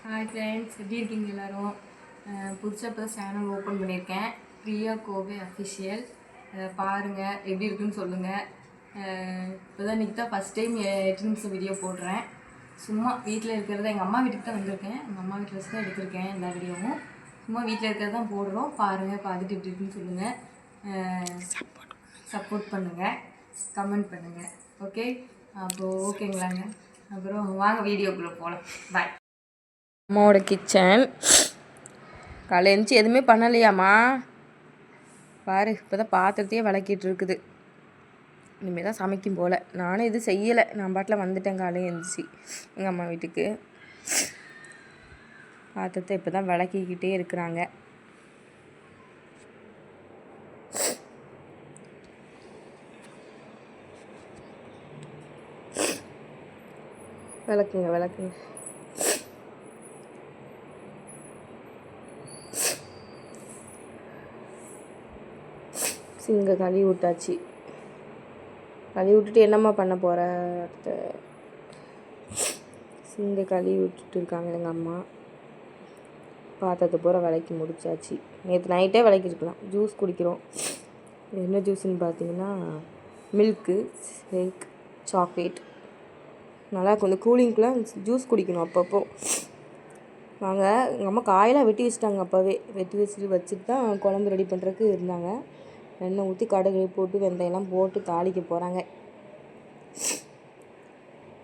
Hi friends, எப்படி இருக்கீங்க எல்லோரும்? புதுசாக இப்போ தான் சேனல் ஓப்பன் பண்ணியிருக்கேன், பிரியா கோவை அஃபிஷியல். பாருங்கள், எப்படி இருக்குன்னு சொல்லுங்கள். இப்போ தான் இன்றைக்கி தான் ஃபஸ்ட் டைம் 8 நிமிஷம் வீடியோ போடுறேன். சும்மா வீட்டில் இருக்கிறத எங்கள் அம்மா வீட்டுக்கு தான் வந்திருக்கேன். எங்கள் அம்மா வீட்டில் வச்சு தான் எடுத்திருக்கேன் எல்லா வீடியோவும். சும்மா வீட்டில் இருக்கிறது தான் போடுறோம். பாருங்கள், பார்த்துட்டு எப்படி இருக்குன்னு சொல்லுங்கள். சப்போர்ட் பண்ணுங்கள், கமெண்ட் பண்ணுங்கள். ஓகே, அப்போது ஓகேங்களாங்க. அப்புறம் வாங்க வீடியோக்குள்ளே போகலாம். பாய். அம்மாவோட கிச்சன். காலை எழுந்துச்சி எதுவுமே பண்ணலையாம்மா? பாரு, இப்போ தான் பாத்திரத்தையே விளக்கிட்டு இருக்குது. இனிமேல் தான் சமைக்கும் போல். நானும் இது செய்யலை, நான் பாட்டில் வந்துட்டேன் காலையில் எழுந்துச்சி எங்கள் அம்மா வீட்டுக்கு. பாத்திரத்தை இப்போ தான் விளக்கிக்கிட்டே இருக்கிறாங்க. விளக்குங்க விளக்குங்க. சிங்க கழுவி விட்டாச்சு. கழுவி விட்டுட்டு என்னம்மா பண்ண போகிற? அடுத்த சிங்க கழுவி விட்டுட்டு இருக்காங்க எங்கள் அம்மா. பாத்திரத்தை பூரா விளக்கி முடிச்சாச்சு. நேற்று நைட்டே விளக்கிருக்கலாம். ஜூஸ் குடிக்கிறோம். என்ன ஜூஸுன்னு பார்த்தீங்கன்னா மில்க்கு ஷேக் சாக்லேட். நல்லாயிருக்கும். இந்த கூலிங்க்குலாம் ஜூஸ் குடிக்கணும் அப்பப்போ. நாங்கள் எங்கள் அம்மா காயெல்லாம் வெட்டி வச்சுட்டாங்க. அப்போவே வெட்டி வச்சுட்டு தான் குழம்பு ரெடி பண்ணுறதுக்கு இருந்தாங்க. எண்ணெய் ஊற்றி கடுகு போட்டு வெந்தயம்லாம் போட்டு தாளிக்க போகிறாங்க.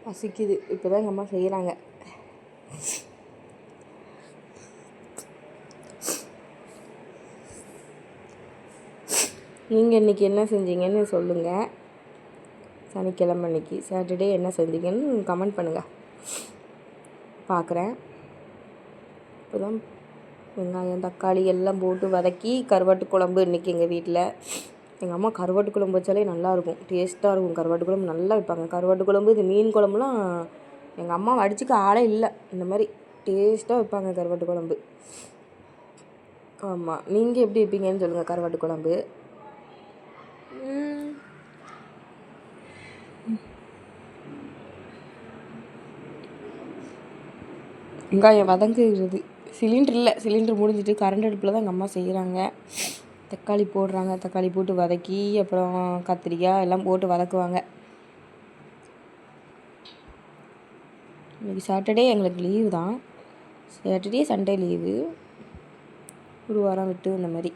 பசிக்குது. இப்போ தான் எங்கள் அம்மா செய்கிறாங்க. நீங்கள் இன்றைக்கி என்ன செஞ்சீங்கன்னு சொல்லுங்கள். சனிக்கிழமை அன்றைக்கி சாட்டர்டே என்ன செஞ்சீங்கன்னு கமெண்ட் பண்ணுங்கள், பார்க்குறேன். இப்போ தான் வெங்காயம் தக்காளி எல்லாம் போட்டு வதக்கி கருவாட்டு குழம்பு இன்றைக்கி எங்கள் வீட்டில். எங்கள் அம்மா கருவாட்டு குழம்பு வச்சாலே நல்லாயிருக்கும், டேஸ்ட்டாக இருக்கும். கருவாட்டு குழம்பு நல்லா வைப்பாங்க. கருவாட்டு குழம்பு, இது மீன் குழம்புலாம் எங்கள் அம்மா அடிச்சுக்க ஆளே இல்லை. இந்த மாதிரி டேஸ்ட்டாக வைப்பாங்க கருவாட்டு குழம்பு. ஆமாம், நீங்கள் எப்படி வைப்பீங்கன்னு சொல்லுங்கள் கருவாட்டு குழம்பு. வெங்காயம் வதங்குறது. சிலிண்டர் இல்லை, சிலிண்டர் முடிஞ்சிட்டு கரண்ட் அடுப்பில் தான் எங்கள் அம்மா செய்கிறாங்க. தக்காளி போடுறாங்க. தக்காளி போட்டு வதக்கி அப்புறம் கத்திரிக்காய் எல்லாம் போட்டு வதக்குவாங்க. இன்றைக்கி சாட்டர்டே எங்களுக்கு லீவு தான். Saturday Sunday leave. ஒரு வாரம் விட்டு இந்த மாதிரி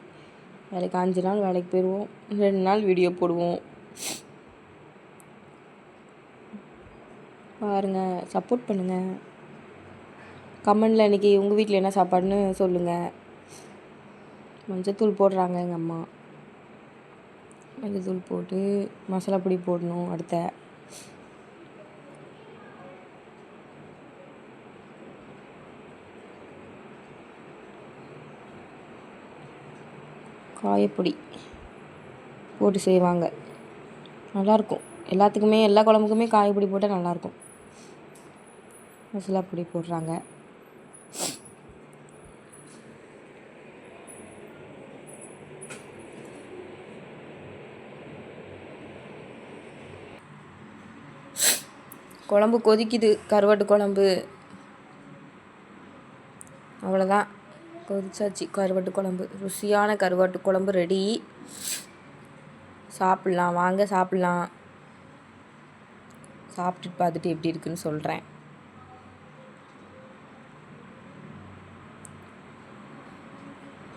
வேலைக்கு 5 நாள் வேலைக்கு போயிடுவோம். 2 நாள் வீடியோ போடுவோம். பாருங்கள், சப்போர்ட் பண்ணுங்கள். கமெண்டில் இன்றைக்கி உங்கள் வீட்டில் என்ன சாப்பாடுன்னு சொல்லுங்கள். மஞ்சத்தூள் போடுறாங்க எங்கள் அம்மா. மஞ்சத்தூள் போட்டு மசாலா பொடி போடணும். அடுத்த காயப்பொடி போட்டு செய்வாங்க. நல்லாயிருக்கும். எல்லாத்துக்குமே எல்லா குழம்புக்குமே காயப்பொடி போட்டால் நல்லாயிருக்கும். மசாலா பொடி போடுறாங்க. குழம்பு கொதிக்குது, கருவாட்டு குழம்பு. அவ்வளோதான், கொதிச்சாச்சு. கருவாட்டு குழம்பு, ருசியான கருவாட்டு குழம்பு ரெடி. சாப்பிட்லாம், வாங்க சாப்பிட்லாம். சாப்பிட்டுட்டு பார்த்துட்டு எப்படி இருக்குன்னு சொல்கிறேன்.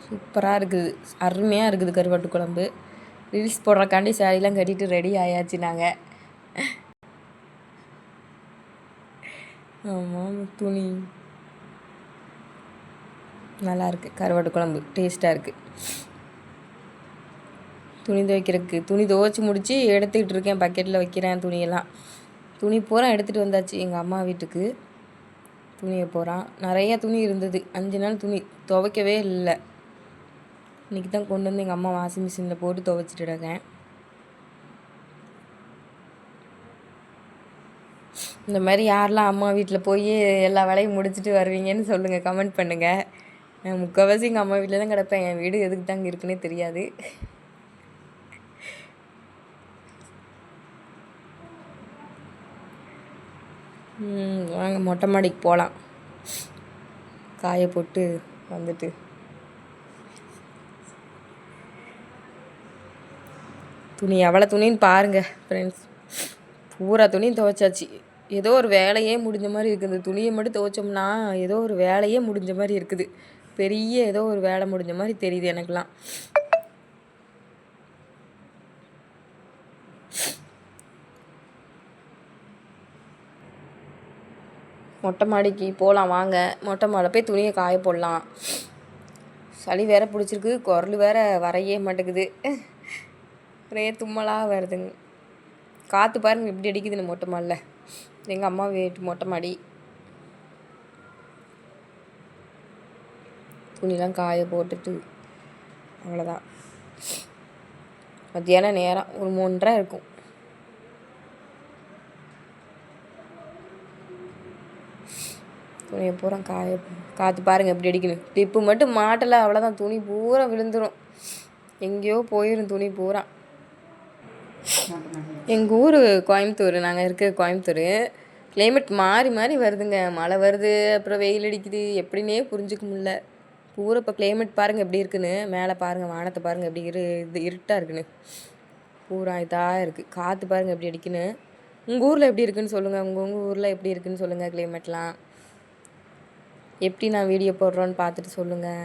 சூப்பராக இருக்குது, அருமையாக இருக்குது கருவாட்டு குழம்பு. ரீல்ஸ் போடுறக்காண்டி சாரிலாம் கட்டிட்டு ரெடி ஆயாச்சு நாங்கள். ஆமாம், துணி நல்லாயிருக்கு. கருவாட்டு குழம்பு டேஸ்ட்டாக இருக்குது. துணி துவைக்கிறதுக்கு துணி துவைச்சி முடித்து எடுத்துக்கிட்டு இருக்கேன். பக்கெட்டில் வைக்கிறேன் துணியெல்லாம். துணி பூரா எடுத்துகிட்டு வந்தாச்சு எங்கள் அம்மா வீட்டுக்கு. துணியை பூரா நிறையா துணி இருந்தது. 5 நாள் துணி துவைக்கவே இல்லை. இன்றைக்கி தான் கொண்டு வந்து எங்கள் அம்மா வாஷிங் மிஷினில் போட்டு துவைச்சிட்டு இருக்கேன். இந்த மாதிரி யாரெல்லாம் அம்மா வீட்டில் போய் எல்லா வேலையும் முடிச்சுட்டு வருவீங்கன்னு சொல்லுங்கள், கமெண்ட் பண்ணுங்கள். நான் முக்கால்வாசி எங்கள் அம்மா வீட்டில் தான் கிடப்பேன். என் வீடு எதுக்கு தாங்க இருக்குன்னே தெரியாது. வாங்க மொட்டை மாடிக்கு போகலாம். காய போட்டு வந்துட்டு துணி எவ்வளோ துணின்னு பாருங்கள் ஃப்ரெண்ட்ஸ். பூரா துணியும் துவைச்சாச்சு. ஏதோ ஒரு வேலையே முடிஞ்ச மாதிரி இருக்குது. துணியை மட்டும் துவைச்சோம்னா ஏதோ ஒரு வேலையே முடிஞ்ச மாதிரி இருக்குது. பெரிய ஏதோ ஒரு வேலை முடிஞ்ச மாதிரி தெரியுது எனக்குலாம். மொட்டை மாடிக்கு போகலாம் வாங்க. மொட்டை மாடை போய் துணியை காய போடலாம். சளி வேற பிடிச்சிருக்கு. குரல் வேற வரையே மாட்டேங்குது. ஒரே தும்மலாக வருதுங்க. காற்று பாருங்க எப்படி அடிக்குதுன்னு மொட்டை மாடில். எங்கள் அம்மா வீட்டு மொட்டை மாடி. துணிலாம் காய போட்டுட்டு அவ்வளோதான். மத்தியான நேரம் ஒரு 3:30 இருக்கும். துணியை பூரா காற்று பாருங்கள் எப்படி அடிக்கணும். டிப்பு மட்டும் மாட்டலை அவ்வளோதான். துணி பூரா விழுந்துடும். எங்கேயோ போயிடும் துணி பூரா. எங்கள் ஊர் கோயம்புத்தூர். நாங்கள் இருக்க கோயம்புத்தூர். கிளைமேட் மாறி மாறி வருதுங்க. மழை வருது, அப்புறம் வெயில் அடிக்குது. எப்படின்னே புரிஞ்சுக்க முடியல. பூரா இப்போ கிளைமேட் பாருங்கள் எப்படி இருக்குன்னு. மேலே பாருங்கள், வானத்தை பாருங்கள் எப்படி இது இருட்டாக இருக்குன்னு. பூரா இதாக இருக்குது. காற்று பாருங்கள் எப்படி அடிக்குன்னு. உங்கள் ஊரில் எப்படி இருக்குன்னு சொல்லுங்கள். உங்கள் ஊரில் எப்படி இருக்குன்னு சொல்லுங்கள். கிளைமேட்லாம் எப்படி நான் வீடியோ போடுறோன்னு பார்த்துட்டு சொல்லுங்கள்.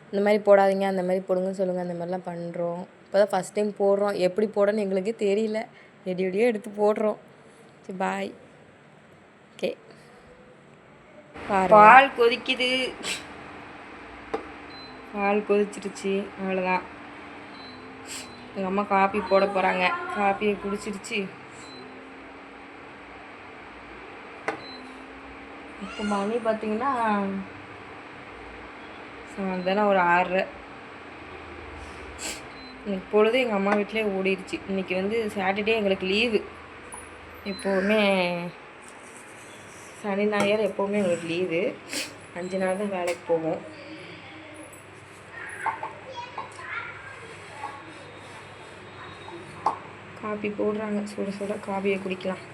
இந்த மாதிரி போடாதீங்க, அந்த மாதிரி போடுங்கன்னு சொல்லுங்கள். அந்த மாதிரிலாம் பண்ணுறோம். இப்போ தான் ஃபஸ்ட் டைம் போடுறோம். எப்படி போடணும்னு எங்களுக்கே தெரியல. எடியோ எடுத்து போடுறோம். சரி பாய். ஓகே. பால் கொதிக்குது. பால் கொதிச்சிருச்சு. அவ்வளோதான். எங்கள் அம்மா காப்பி போட போகிறாங்க. காப்பியை குடிச்சிருச்சு. இப்போ மணி பார்த்தீங்கன்னா சாயந்தரம் ஒரு 6:30. இன்னைக்கு பொழுது எங்கள் அம்மா வீட்டிலே ஓடிடுச்சு. இன்றைக்கி வந்து சாட்டர்டே எங்களுக்கு லீவு. எப்போவுமே சனி ஞாயிறு எப்போவுமே எங்களுக்கு லீவு. 5 நாள் தான் வேலைக்கு போவோம். காப்பி போடுறாங்க. சுட சுட காப்பியை குடிக்கலாம்.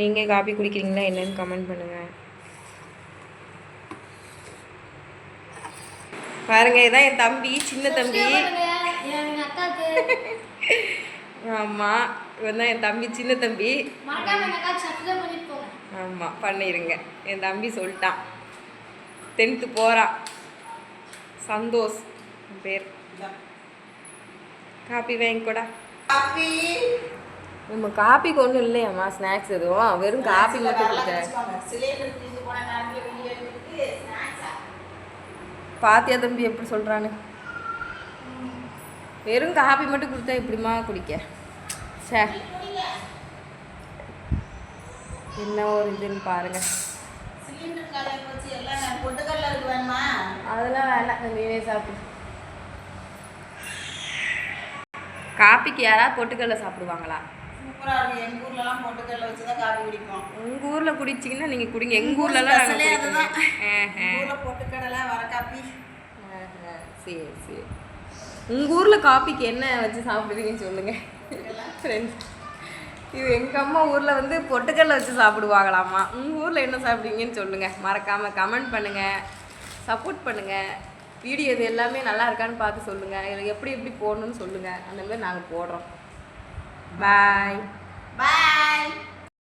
நீங்கள் காப்பி குடிக்கிறீங்களா என்னன்னு கமெண்ட் பண்ணுங்கள். பாருங்க, இதான் என் தம்பி, சின்ன தம்பி. ஆமாம், இவன் தான் என் தம்பி, சின்ன தம்பி. ஆமாம், பண்ணிடுங்க. என் தம்பி சொல்லிட்டான். 10th போகிறான். சந்தோஷ் பேர். காப்பி வாங்கிக்கூடா. காப்பி நம்ம காப்பிக்கு ஒன்றும் இல்லையாம்மா ஸ்நாக்ஸ் எதுவும். வெறும் காப்பி மட்டும் கொடுத்த. பாத்தியா தம்பி எப்படி சொல்கிறான்னு. வெறும் காப்பி மட்டும் கொடுத்தா எப்படிமா குடிக்க. சே, என்ன ஒரு இதுன்னு பாருங்க. அதெல்லாம் வேணாம், நீனே சாப்பிடு. காப்பிக்கு யாராவது பொட்டுக்கடலை சாப்பிடுவாங்களா? எங்கள் ஊர்லலாம் பொட்டுக்கடலை வச்சு தான் காப்பி குடிப்போம். உங்கள் ஊரில் குடிச்சிங்கன்னா நீங்கள் குடிங்க. எங்கள் ஊர்லலாம் பொட்டுக்கடலை வர காப்பி. சரி சரி. உங்கள் ஊரில் காப்பிக்கு என்ன வச்சு சாப்பிடுவீங்கன்னு சொல்லுங்கள் ஃப்ரெண்ட்ஸ். இது எங்கள் அம்மா ஊரில் வந்து பொட்டுக்கடலை வச்சு சாப்பிடுவாங்களாம்மா. உங்கள் ஊரில் என்ன சாப்பிடுவீங்கன்னு சொல்லுங்கள். மறக்காமல் கமெண்ட் பண்ணுங்கள், சப்போர்ட் பண்ணுங்கள். வீடியோ இது எல்லாமே நல்லா இருக்கான்னு பார்த்து சொல்லுங்கள். எனக்கு எப்படி எப்படி போடணும்னு சொல்லுங்கள். அந்த மாதிரி நாங்கள் போடுறோம். பாய் பாய்.